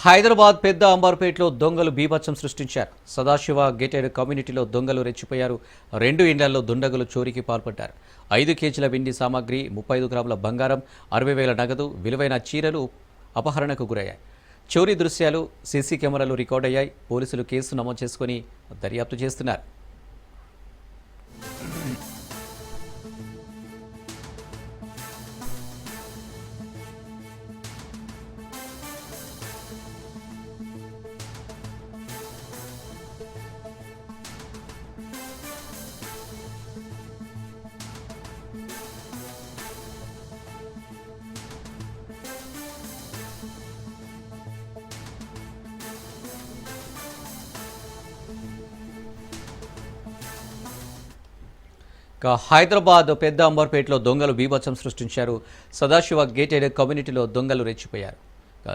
హైదరాబాద్ పెద్ద అంబర్పేటలో దొంగలు బీభత్సం సృష్టించారు. సదాశివ గేటెడ్ కమ్యూనిటీలో దొంగలు రెచ్చిపోయారు. 2 ఇండ్లలో దుండగులు చోరీకి పాల్పడ్డారు. 5 కేజీల వెండి సామాగ్రి, 35 గ్రాముల బంగారం, 60,000 నగదు, విలువైన చీరలు అపహరణకు గురయ్యాయి. చోరీ దృశ్యాలు సీసీ కెమెరాలు రికార్డయ్యాయి. పోలీసులు కేసు నమోదు చేసుకుని దర్యాప్తు చేస్తున్నారు. హైదరాబాద్ పెద్ద అంబర్పేటలో దొంగలు బీభత్సం సృష్టించారు. సదాశివ గేటెడ్ కమ్యూనిటీలో దొంగలు రెచ్చిపోయారు.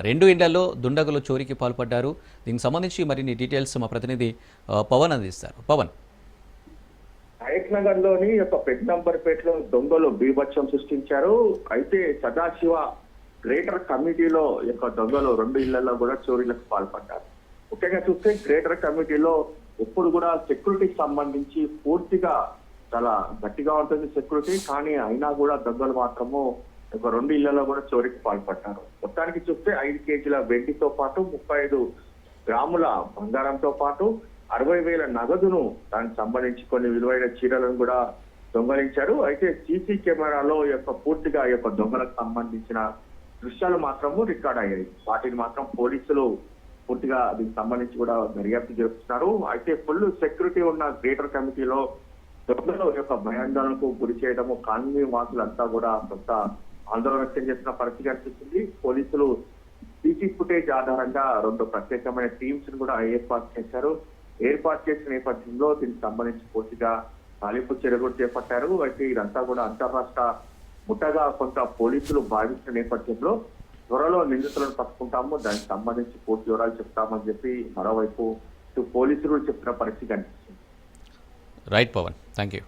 2 ఇండ్లలో దుండగులు చోరీకి పాల్పడ్డారు. దీనికి సంబంధించి మరిన్ని డీటెయిల్స్ మా ప్రతినిధి పవన్ అందిస్తారు. పవన్, హయత్ నగర్ లోని పెద్దంబర్పేటలో దొంగలు బీభత్సం సృష్టించారు. అయితే సదాశివ గ్రేటర్ కమిటీలో దొంగలు 2 ఇళ్లలో కూడా చోరీలకు పాల్పడ్డారు. ముఖ్యంగా చూస్తే గ్రేటర్ కమిటీలో ఎప్పుడు కూడా సెక్యూరిటీకి సంబంధించి పూర్తిగా చాలా గట్టిగా ఉంటుంది సెక్యూరిటీ. కానీ అయినా కూడా దొంగలు మాత్రము 2 ఇళ్లలో కూడా చోరీకి పాల్పడ్డారు. మొత్తానికి చూస్తే 5 కేజీల వెండితో పాటు 35 గ్రాముల బంగారంతో పాటు 60,000 నగదును దానికి సంబంధించి కొన్ని విలువైన చీరలను కూడా దొంగలించారు. అయితే సీసీ కెమెరాలో పూర్తిగా దొంగలకు సంబంధించిన దృశ్యాలు మాత్రము రికార్డ్ అయ్యాయి. వాటిని మాత్రం పోలీసులు పూర్తిగా దీనికి సంబంధించి కూడా దర్యాప్తు చేస్తున్నారు. అయితే ఫుల్ సెక్యూరిటీ ఉన్న గ్రేటర్ కమిటీలో దొంగలు భయాందోళనకు గురి చేయడము కాలనీ వాసులంతా కూడా కొంత ఆందోళన వ్యక్తం చేస్తున్న పరిస్థితి కనిపిస్తుంది. పోలీసులు సీసీ ఫుటేజ్ ఆధారంగా 2 ప్రత్యేకమైన టీమ్స్ కూడా ఏర్పాటు చేశారు. ఏర్పాటు చేసిన నేపథ్యంలో దీనికి సంబంధించి పూర్తిగా గాలింపు చర్యలు కూడా చేపట్టారు. అయితే ఇదంతా కూడా అంతర్రాష్ట్ర ముఠాగా కొంత పోలీసులు భావించిన నేపథ్యంలో త్వరలో నిందితులను పట్టుకుంటాము, దానికి సంబంధించి పూర్తి వివరాలు చెప్తామని చెప్పి మరోవైపు పోలీసులు చెప్తున్న పరిస్థితి కనిపిస్తుంది. Right Pavan, thank you.